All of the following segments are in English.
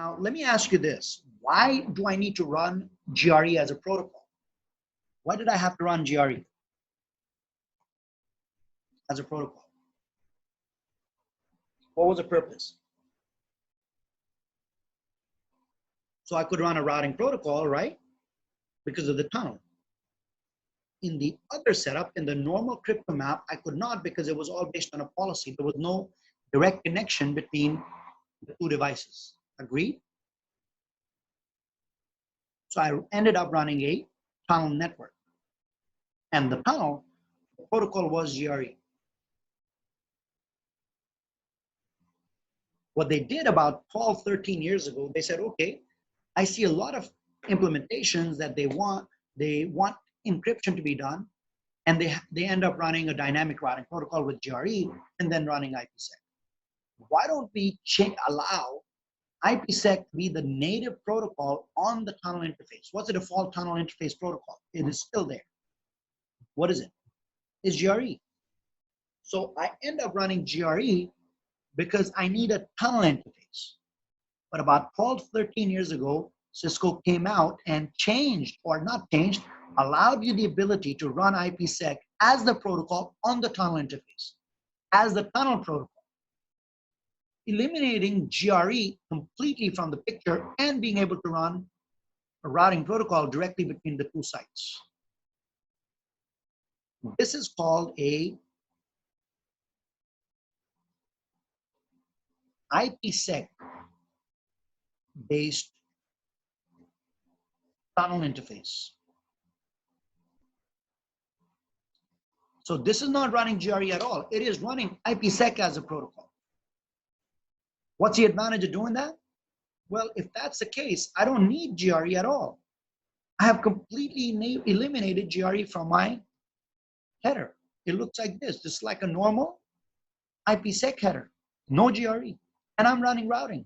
Now, let me ask you this. Why do I need to run GRE as a protocol? Why did I have to run GRE as a protocol? What was the purpose? So I could run a routing protocol, right? Because of the tunnel. In the other setup, in the normal crypto map, I could not because it was all based on a policy. There was no direct connection between the two devices. Agreed? So I ended up running a tunnel network. And the tunnel, the protocol was GRE. What they did about 12, 13 years ago, they said, okay, I see a lot of implementations that they want encryption to be done, and they end up running a dynamic routing protocol with GRE and then running IPSec. Why don't we allow IPSec to be the native protocol on the tunnel interface? What's the default tunnel interface protocol? It is still there. What is it? It's GRE. So I end up running GRE because I need a tunnel interface. But about 12, 13 years ago, Cisco came out and changed, or not changed, allowed you the ability to run IPSec as the protocol on the tunnel interface, as the tunnel protocol, eliminating GRE completely from the picture and being able to run a routing protocol directly between the two sites. This is called a IPSec based tunnel interface. So this is not running GRE at all. It is running IPSec as a protocol. What's the advantage of doing that? Well, if that's the case, I don't need GRE at all. I have completely eliminated GRE from my header. It looks like this, just like a normal IPSec header, no GRE, and I'm running routing.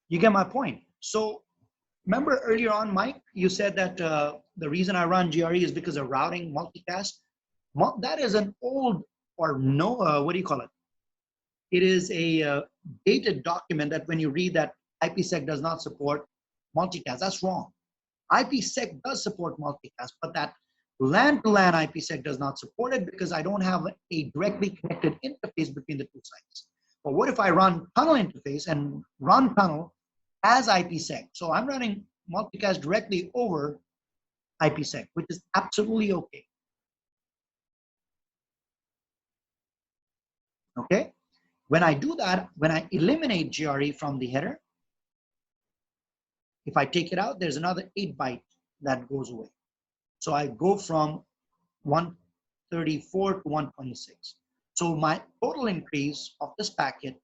You get my point? So remember earlier on, Mike, you said that the reason I run GRE is because of routing multicast. That is an old, or no, what do you call it? It is a dated document that when you read that IPSec does not support multicast, that's wrong. IPSec does support multicast, but that LAN-to-LAN IPSec does not support it because I don't have a directly connected interface between the two sites. But what if I run tunnel interface and run tunnel as IPSec? So I'm running multicast directly over IPSec, which is absolutely okay. Okay? When I do that, when I eliminate GRE from the header, if I take it out, there's another 8 byte that goes away. So I go from 134 to 126. So my total increase of this packet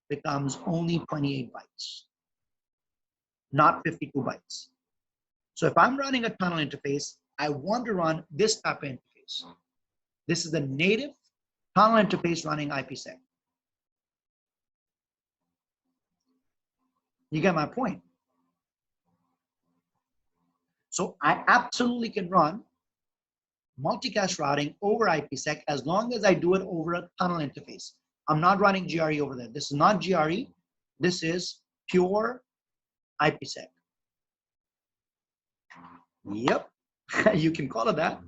becomes only 28 bytes, not 52 bytes. So if I'm running a tunnel interface, I want to run this type of interface. This is the native tunnel interface running IPSec. You get my point? So I absolutely can run multicast routing over IPSec as long as I do it over a tunnel interface. I'm not running GRE over there. This is not GRE. This is pure IPSec. Yep, you can call it that.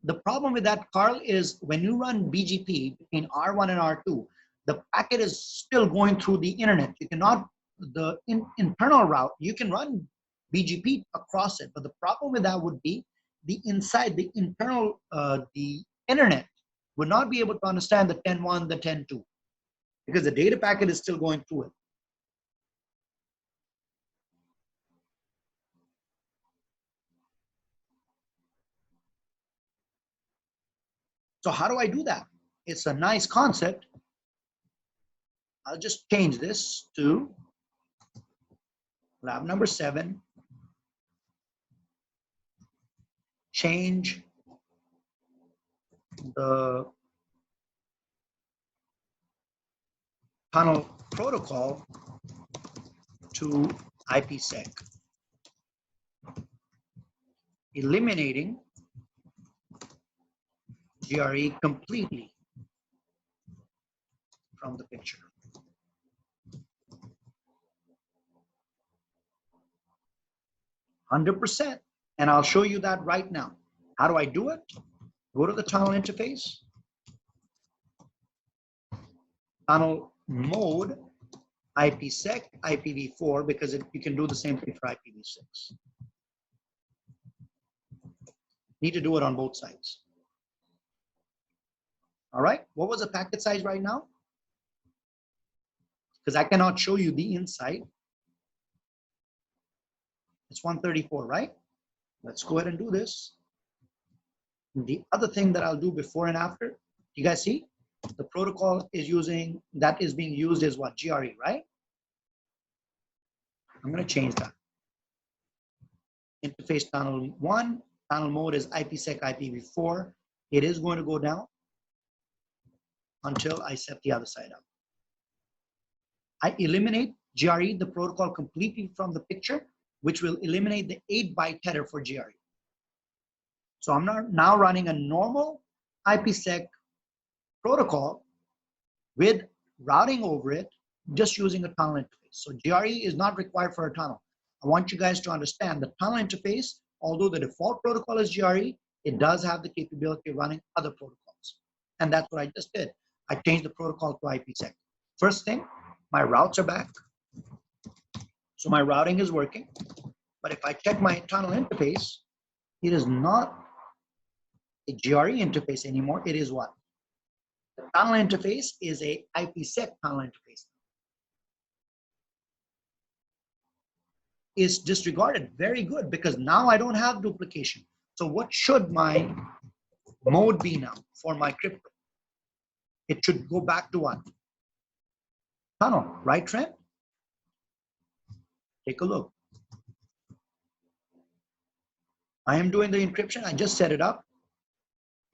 The problem with that, Carl, is when you run BGP between R1 and R2, the packet is still going through the internet. You cannot, the internal route, you can run BGP across it, but the problem with that would be the inside, the internal, the internet would not be able to understand the 10.1, the 10.2, because the data packet is still going through it. So how do I do that? It's a nice concept. I'll just change this to lab number 7. Change the tunnel protocol to IPSec, eliminating GRE completely from the picture. %, and I'll show you that right now. How do I do it? Go to the tunnel interface, tunnel mode, IPSec, IPv4, because you can do the same thing for IPv6. Need to do it on both sides. All right, what was the packet size right now? Because I cannot show you the inside. It's 134, right? Let's go ahead and do this. The other thing that I'll do before and after, you guys see? The protocol is being used is what? GRE, right? I'm going to change that. Interface tunnel 1, tunnel mode is IPSec IPv4. It is going to go down until I set the other side up. I eliminate GRE, the protocol, completely from the picture, which will eliminate the 8-byte header for GRE. So I'm now running a normal IPSec protocol with routing over it, just using a tunnel interface. So GRE is not required for a tunnel. I want you guys to understand the tunnel interface, although the default protocol is GRE, it does have the capability of running other protocols. And that's what I just did. I changed the protocol to IPSec. First thing, my routes are back. So my routing is working. But if I check my tunnel interface, it is not a GRE interface anymore. It is what? The tunnel interface is a IPSec tunnel interface. Is disregarded. Very good, because now I don't have duplication. So what should my mode be now for my crypto? It should go back to what? Tunnel, right, Trent? Take a look. I am doing the encryption. I just set it up.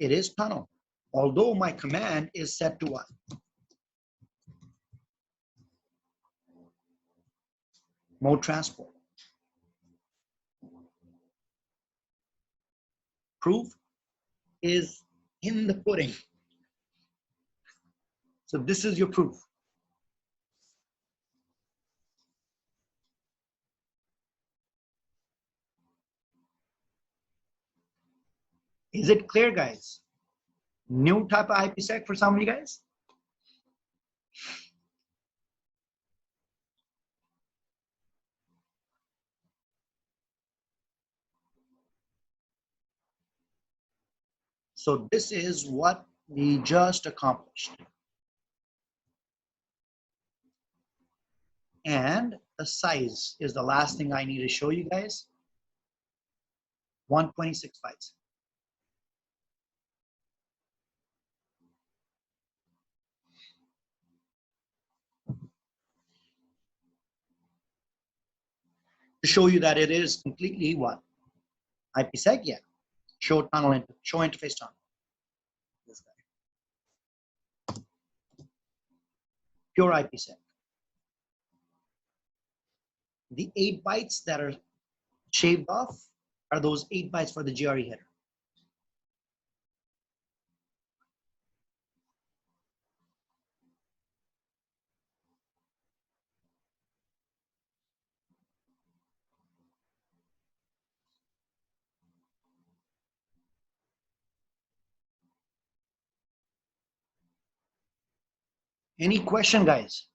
It is tunnel. Although my command is set to what? Mode transport. Proof is in the pudding. So this is your proof. Is it clear, guys? New type of IPSec for some of you guys? So this is what we just accomplished. And the size is the last thing I need to show you guys. 126 bytes. To show you that it is completely what? IPSec, yeah. Show tunnel, show interface tunnel. This guy. Pure IPSec. The 8 bytes that are shaved off are those 8 bytes for the GRE header. Any question, guys?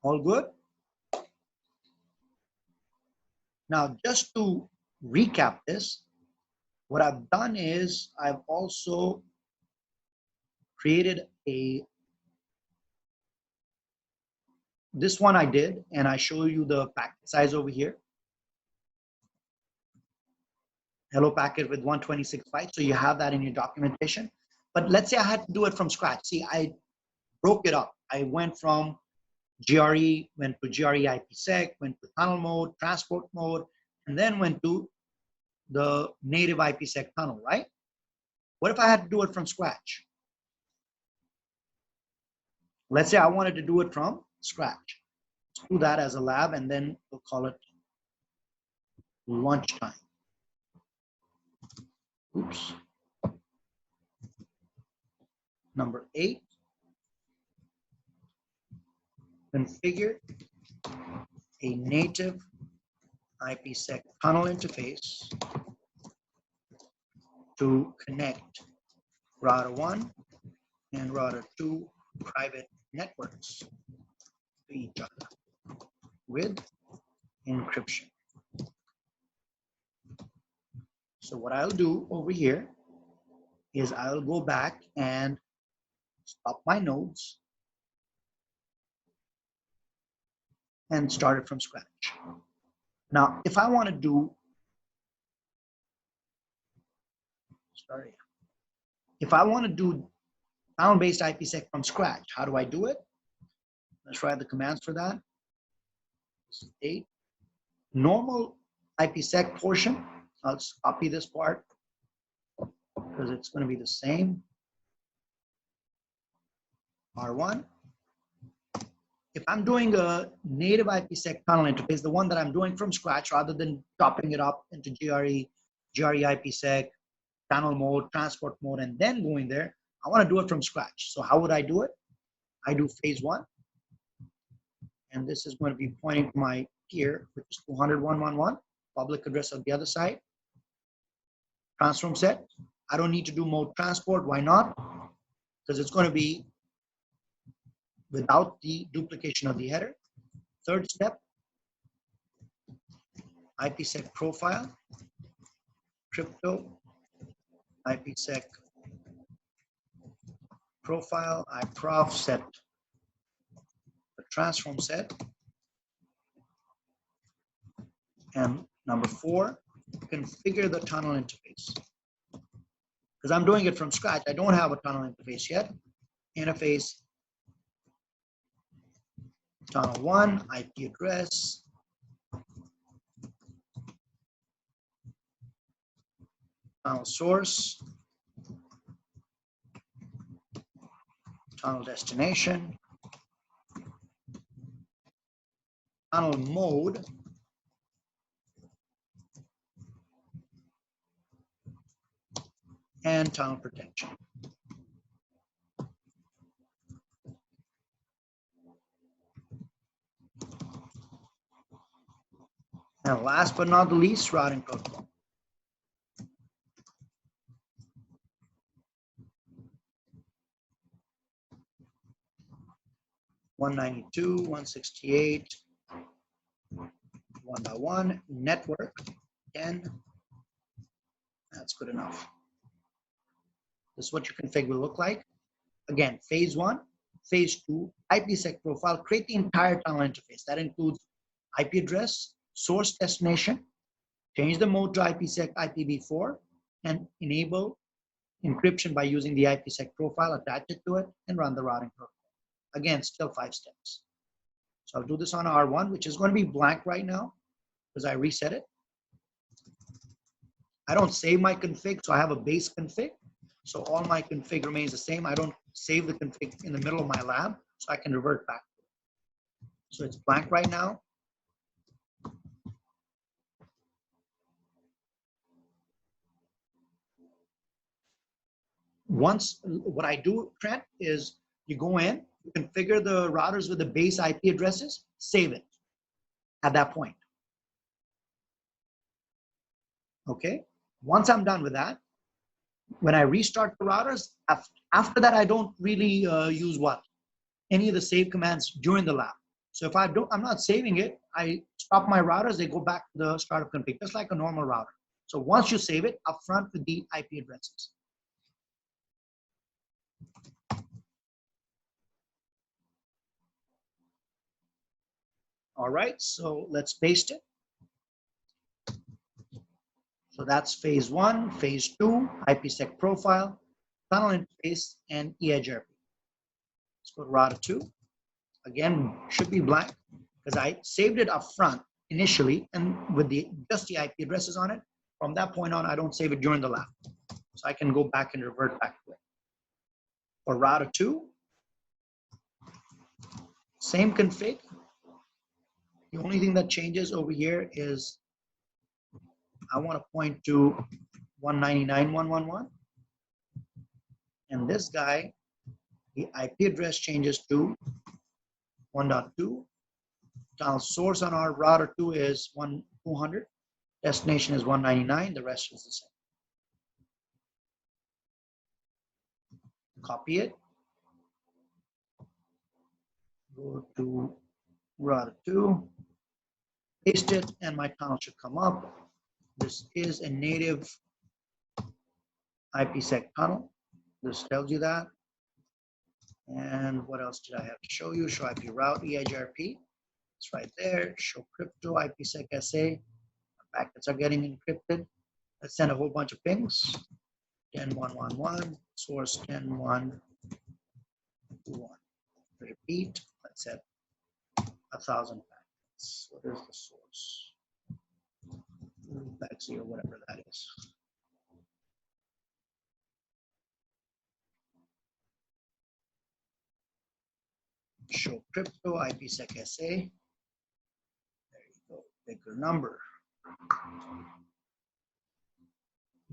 All good? Now, just to recap this, what I've done is I've also created this one I did, and I show you the packet size over here. Hello packet with 126 bytes. So you have that in your documentation. But let's say I had to do it from scratch. See, I broke it up. I went from GRE, went to GRE IPSec, went to tunnel mode, transport mode, and then went to the native IPSec tunnel, right? What if I had to do it from scratch? Let's say I wanted to do it from scratch. Let's do that as a lab, and then we'll call it lunchtime. Oops. Number 8, configure a native IPSec tunnel interface to connect router 1 and router 2 private networks to each other with encryption. So what I'll do over here is I'll go back and stop my nodes and start it from scratch. Now, if I want to do, if I want to do tunnel-based IPSec from scratch, how do I do it? Let's write the commands for that. 8. Normal IPSec portion, I'll just copy this part because it's going to be the same. R1. If I'm doing a native IPSec tunnel interface, the one that I'm doing from scratch rather than topping it up into GRE IPSec, tunnel mode, transport mode, and then going there, I want to do it from scratch. So how would I do it? I do phase 1. And this is going to be pointing to my peer, which is 200.1.1.1, public address on the other side. Transform set. I don't need to do mode transport. Why not? Because it's going to be without the duplication of the header. Third step, IPSec profile, crypto, IPSec profile, iprof set the transform set. And number 4, configure the tunnel interface. Because I'm doing it from scratch, I don't have a tunnel interface yet. Interface tunnel 1, IP address, tunnel source, tunnel destination, tunnel mode, and tunnel protection. And last but not the least, routing protocol. .192.168.1.1 network 10. That's good enough. This is what your config will look like. Again, phase 1, phase 2, IPSec profile, create the entire tunnel interface. That includes IP address, source destination, change the mode to IPSec IPv4, and enable encryption by using the IPSec profile, attach it to it, and run the routing protocol. Again, still 5 steps. So I'll do this on R1, which is going to be blank right now because I reset it. I don't save my config, so I have a base config. So all my config remains the same. I don't save the config in the middle of my lab, so I can revert back. So it's blank right now. Once, what I do, Trent, is you go in, you configure the routers with the base IP addresses, save it at that point. Okay, once I'm done with that, when I restart the routers, after that, I don't really use any of the save commands during the lab. So if I'm not saving it, I stop my routers, they go back to the startup config, just like a normal router. So once you save it, upfront with the IP addresses. All right, so let's paste it. So that's phase 1, phase 2, IPSec profile, tunnel interface, and EdgeRP. Let's go to router 2. again, should be blank because I saved it up front initially and with just the IP addresses on it. From that point on, I don't save it during the lap. So I can go back and revert back to it. For router 2, same config. The only thing that changes over here is I want to point to 199.111. And this guy, the IP address changes to 1.2. Tunnel source on our router 2 is 200. Destination is 199. The rest is the same. Copy it. Go to router 2. Paste it, and my tunnel should come up. This is a native IPSec tunnel. This tells you that. And what else did I have to show you? Show IP route EIGRP. It's right there. Show crypto IPSec SA. Packets are getting encrypted. Let's send a whole bunch of pings. 10.1.1.1. Source 10.1.2.1. Repeat. Let's set 1,000 packets. What is the source? Back 0, whatever that is. Show crypto IPSec SA. There you go, bigger number.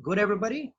Good, everybody?